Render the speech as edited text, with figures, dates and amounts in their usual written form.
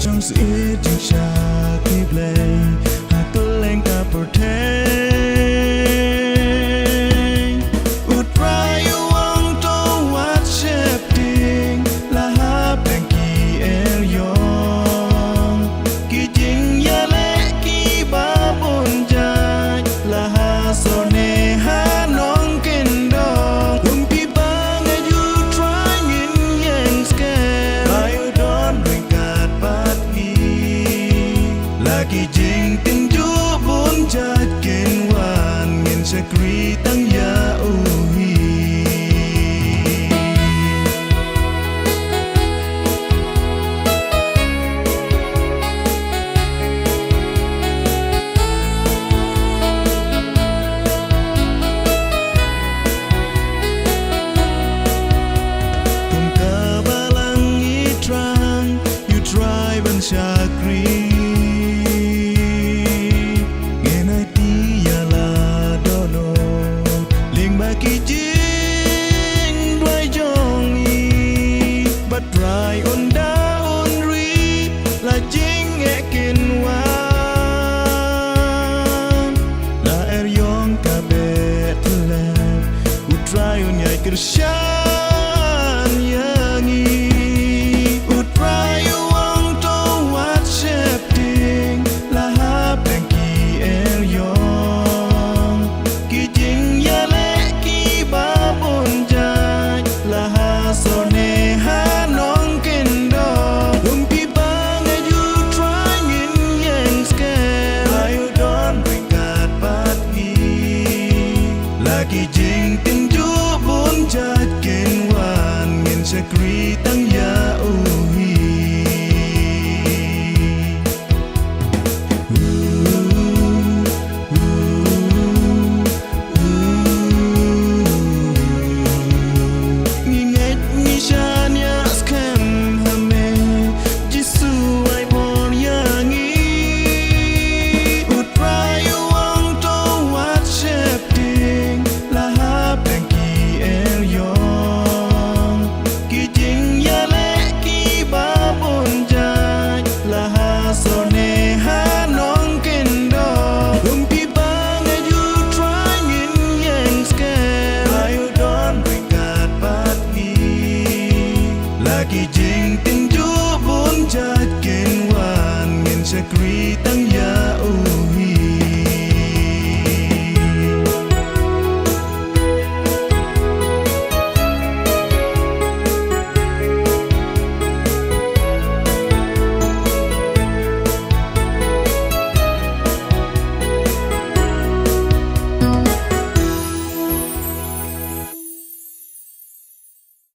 trong sự tình cha tiếp lên hà tôi lên cả bờ thế út ra yêu anh tôi wat chép tình là hát bên kỳ el yong kỳ chính ya lẽ kỳ ba bốn dài là hà so nè hà nong kinh đong hùng pi ba ngày you try nhìn yang scare ai đón mình gạt bát kỳ jing tin du bun jat ken wan ngin sakri tang ya u